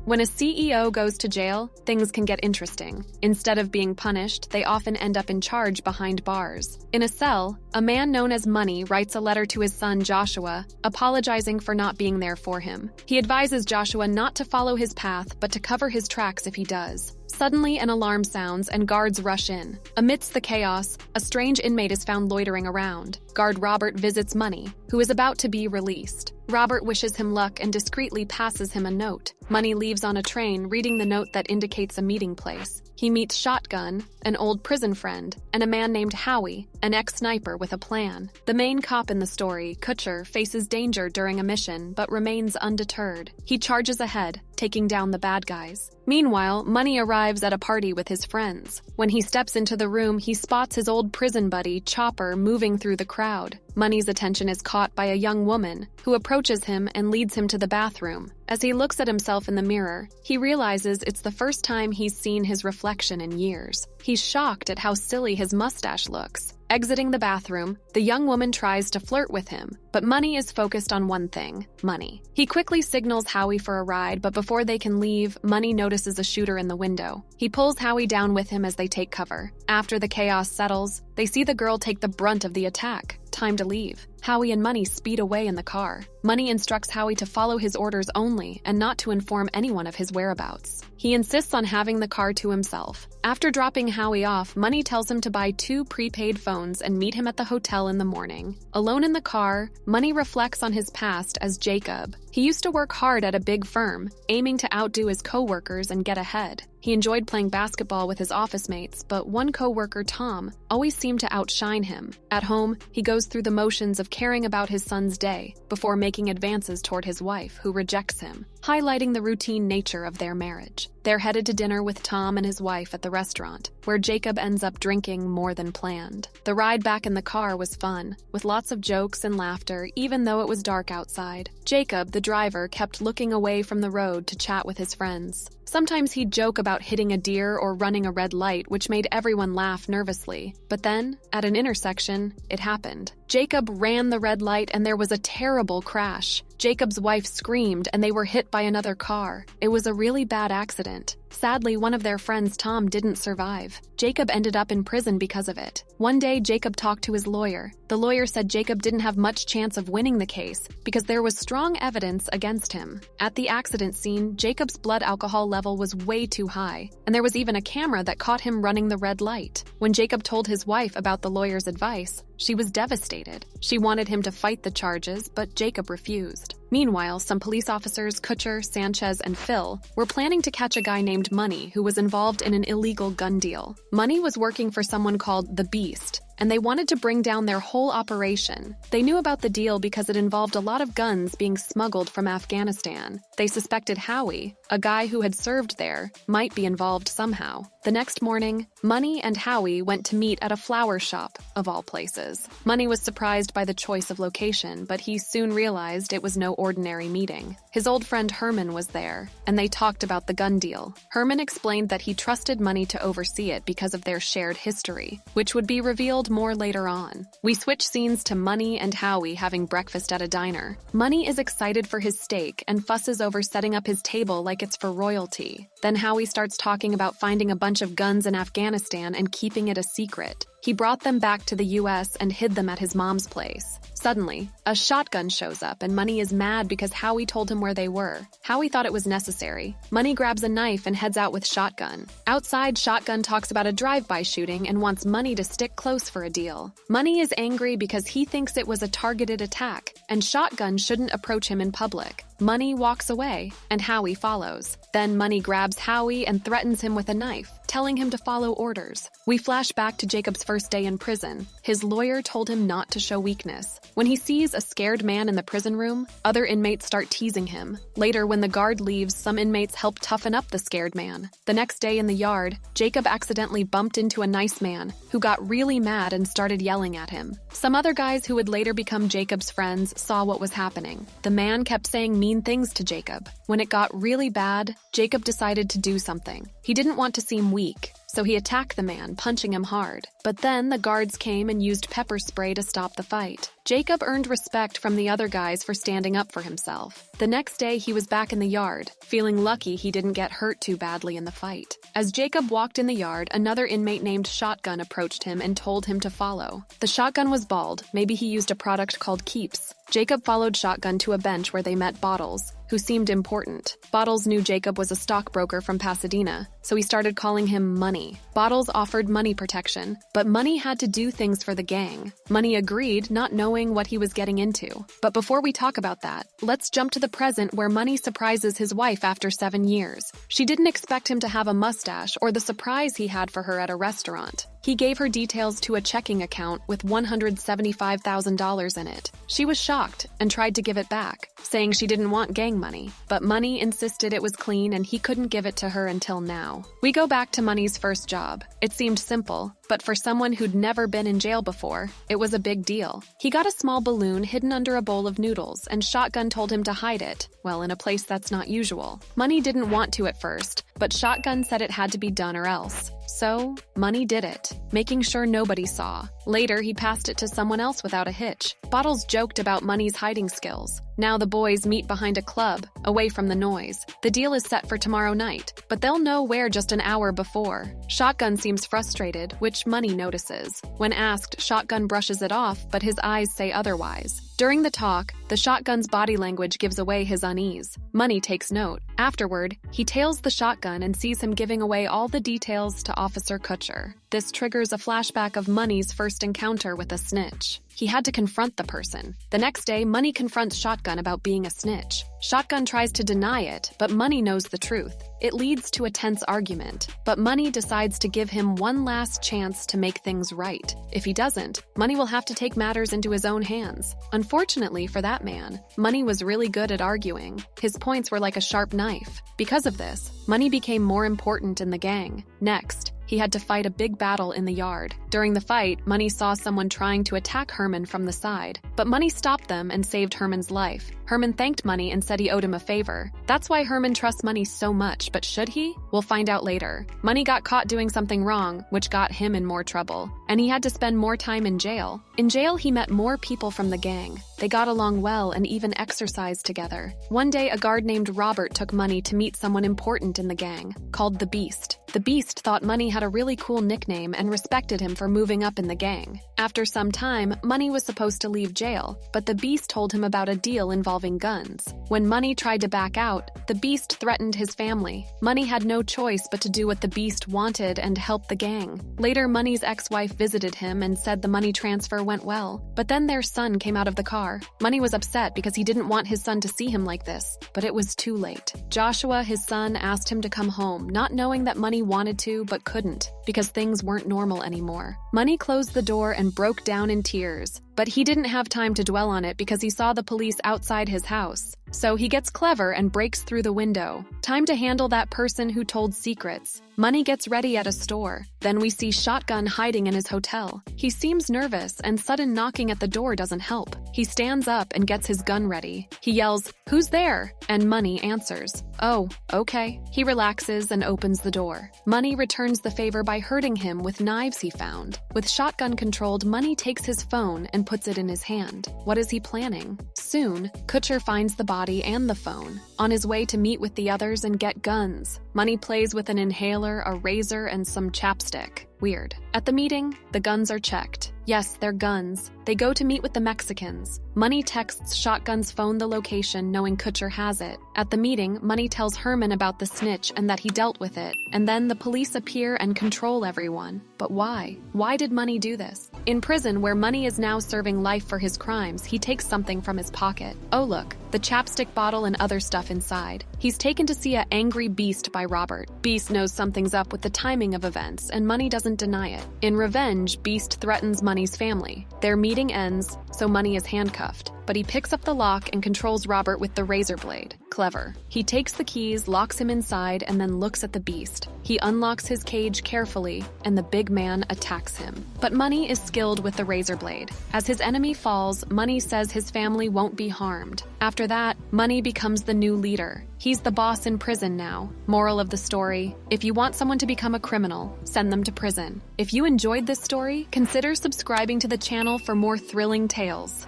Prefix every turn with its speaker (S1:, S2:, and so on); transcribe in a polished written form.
S1: When a CEO goes to jail, things can get interesting. Instead of being punished, they often end up in charge behind bars. In a cell, a man known as Money writes a letter to his son Joshua, apologizing for not being there for him. He advises Joshua not to follow his path, but to cover his tracks if he does. Suddenly, an alarm sounds and guards rush in. Amidst the chaos, a strange inmate is found loitering around. Guard Robert visits Money, who is about to be released. Robert wishes him luck and discreetly passes him a note. Money leaves on a train, reading the note that indicates a meeting place. He meets Shotgun, an old prison friend, and a man named Howie, an ex-sniper with a plan. The main cop in the story, Kutcher, faces danger during a mission, but remains undeterred. He charges ahead, taking down the bad guys. Meanwhile, Money arrives at a party with his friends. When he steps into the room, he spots his old prison buddy, Chopper, moving through the crowd. Money's attention is caught by a young woman, who approaches him and leads him to the bathroom. As he looks at himself in the mirror, he realizes it's the first time he's seen his reflection in years. He's shocked at how silly his mustache looks. Exiting the bathroom, the young woman tries to flirt with him, but Money is focused on one thing: money. He quickly signals Howie for a ride, but before they can leave, Money notices a shooter in the window. He pulls Howie down with him as they take cover. After the chaos settles, they see the girl take the brunt of the attack. Time to leave. Howie and Money speed away in the car. Money instructs Howie to follow his orders only and not to inform anyone of his whereabouts. He insists on having the car to himself. After dropping Howie off, Money tells him to buy 2 prepaid phones and meet him at the hotel in the morning. Alone in the car, Money reflects on his past as Jacob. He used to work hard at a big firm, aiming to outdo his co-workers and get ahead. He enjoyed playing basketball with his office mates, but one co-worker, Tom, always seemed to outshine him. At home, he goes through the motions of caring about his son's day before making advances toward his wife, who rejects him, highlighting the routine nature of their marriage. They're headed to dinner with Tom and his wife at the restaurant, where Jacob ends up drinking more than planned. The ride back in the car was fun, with lots of jokes and laughter, even though it was dark outside. Jacob, the driver, kept looking away from the road to chat with his friends. Sometimes he'd joke about hitting a deer or running a red light, which made everyone laugh nervously. But then, at an intersection, it happened. Jacob ran the red light and there was a terrible crash. Jacob's wife screamed and they were hit by another car. It was a really bad accident. Sadly, one of their friends, Tom, didn't survive. Jacob ended up in prison because of it. One day, Jacob talked to his lawyer. The lawyer said Jacob didn't have much chance of winning the case because there was strong evidence against him. At the accident scene, Jacob's blood alcohol level was way too high, and there was even a camera that caught him running the red light. When Jacob told his wife about the lawyer's advice, she was devastated. She wanted him to fight the charges, but Jacob refused. Meanwhile, some police officers, Kutcher, Sanchez, and Phil, were planning to catch a guy named Money who was involved in an illegal gun deal. Money was working for someone called the Beast, and they wanted to bring down their whole operation. They knew about the deal because it involved a lot of guns being smuggled from Afghanistan. They suspected Howie, a guy who had served there, might be involved somehow. The next morning, Money and Howie went to meet at a flower shop, of all places. Money was surprised by the choice of location, but he soon realized it was no ordinary meeting. His old friend Herman was there, and they talked about the gun deal. Herman explained that he trusted Money to oversee it because of their shared history, which would be revealed more later on. We switch scenes to Money and Howie having breakfast at a diner. Money is excited for his steak and fusses over setting up his table like it's for royalty. Then Howie starts talking about finding a bunch of guns in Afghanistan and keeping it a secret. He brought them back to the US and hid them at his mom's place. Suddenly, a shotgun shows up and Money is mad because Howie told him where they were. Howie thought it was necessary. Money grabs a knife and heads out with Shotgun. Outside, Shotgun talks about a drive-by shooting and wants Money to stick close for a deal. Money is angry because he thinks it was a targeted attack, and Shotgun shouldn't approach him in public. Money walks away, and Howie follows. Then Money grabs Howie and threatens him with a knife, telling him to follow orders. We flash back to Jacob's first day in prison. His lawyer told him not to show weakness. When he sees a scared man in the prison room, other inmates start teasing him. Later, when the guard leaves, some inmates help toughen up the scared man. The next day in the yard, Jacob accidentally bumped into a nice man who got really mad and started yelling at him. Some other guys who would later become Jacob's friends saw what was happening. The man kept saying mean things to Jacob. When it got really bad, Jacob decided to do something. He didn't want to seem weak, so he attacked the man, punching him hard. But then the guards came and used pepper spray to stop the fight. Jacob earned respect from the other guys for standing up for himself. The next day, he was back in the yard, feeling lucky he didn't get hurt too badly in the fight. As Jacob walked in the yard, another inmate named Shotgun approached him and told him to follow. The shotgun was bald. Maybe he used a product called Keeps. Jacob followed Shotgun to a bench where they met Bottles, who seemed important. Bottles knew Jacob was a stockbroker from Pasadena, so he started calling him Money. Bottles offered Money protection, but Money had to do things for the gang. Money agreed, not knowing what he was getting into. But before we talk about that, let's jump to the present where Money surprises his wife after 7 years. She didn't expect him to have a mustache or the surprise he had for her at a restaurant. He gave her details to a checking account with $175,000 in it. She was shocked and tried to give it back, saying she didn't want gang money. But Money insisted it was clean and he couldn't give it to her until now. We go back to Money's first job. It seemed simple, but for someone who'd never been in jail before, it was a big deal. He got a small balloon hidden under a bowl of noodles, and Shotgun told him to hide it, well, in a place that's not usual. Money didn't want to at first, but Shotgun said it had to be done or else. So, Money did it, making sure nobody saw. Later, he passed it to someone else without a hitch. Bottles joked about Money's hiding skills. Now the boys meet behind a club, away from the noise. The deal is set for tomorrow night, but they'll know where just an hour before. Shotgun seems frustrated, which Money notices. When asked, Shotgun brushes it off, but his eyes say otherwise. During the talk, the Shotgun's body language gives away his unease. Money takes note. Afterward, he tails the Shotgun and sees him giving away all the details to Officer Kutcher. This triggers a flashback of Money's first encounter with a snitch. He had to confront the person. The next day, Money confronts Shotgun about being a snitch. Shotgun tries to deny it, but Money knows the truth. It leads to a tense argument, but Money decides to give him one last chance to make things right. If he doesn't, Money will have to take matters into his own hands. Unfortunately for that man, Money was really good at arguing. His points were like a sharp knife. Because of this, Money became more important in the gang. Next, he had to fight a big battle in the yard. During the fight, Money saw someone trying to attack Herman from the side, but Money stopped them and saved Herman's life. Herman thanked Money and said he owed him a favor. That's why Herman trusts Money so much, but should he? We'll find out later. Money got caught doing something wrong, which got him in more trouble, and he had to spend more time in jail. In jail, he met more people from the gang. They got along well and even exercised together. One day, a guard named Robert took Money to meet someone important in the gang, called the Beast. The Beast thought Money had a really cool nickname and respected him for moving up in the gang. After some time, Money was supposed to leave jail, but the Beast told him about a deal involving guns. When Money tried to back out, the Beast threatened his family. Money had no choice but to do what the Beast wanted and help the gang. Later, Money's ex-wife visited him and said the money transfer went well, but then their son came out of the car. Money was upset because he didn't want his son to see him like this, but it was too late. Joshua, his son, asked him to come home, not knowing that Money wanted to but couldn't, because things weren't normal anymore. Money closed the door and broke down in tears. But he didn't have time to dwell on it because he saw the police outside his house. So he gets clever and breaks through the window. Time to handle that person who told secrets. Money gets ready at a store. Then we see Shotgun hiding in his hotel. He seems nervous, and sudden knocking at the door doesn't help. He stands up and gets his gun ready. He yells, "Who's there?" And Money answers, "Oh, okay." He relaxes and opens the door. Money returns the favor by hurting him with knives he found. With Shotgun controlled, Money takes his phone and puts it in his hand. What is he planning? Soon, Kutcher finds the body and the phone, on his way to meet with the others and get guns. Money plays with an inhaler, a razor, and some chapstick. Weird. At the meeting, the guns are checked. Yes, they're guns. They go to meet with the Mexicans. Money texts Shotgun's phone the location, knowing Kutcher has it. At the meeting, Money tells Herman about the snitch and that he dealt with it. And then the police appear and control everyone. But why? Why did Money do this? In prison, where Money is now serving life for his crimes, he takes something from his pocket. Oh look, the chapstick bottle and other stuff inside. He's taken to see a angry Beast by Robert. Beast knows something's up with the timing of events, and Money doesn't deny it. In revenge, Beast threatens Money's family. Their meeting ends, so Money is handcuffed. but he picks up the lock and controls Robert with the razor blade. Clever. He takes the keys, locks him inside, and then looks at the beast. He unlocks his cage carefully, and the big man attacks him. But Money is skilled with the razor blade. As his enemy falls, Money says his family won't be harmed. After that, Money becomes the new leader. He's the boss in prison now. Moral of the story: if you want someone to become a criminal, send them to prison. If you enjoyed this story, consider subscribing to the channel for more thrilling tales.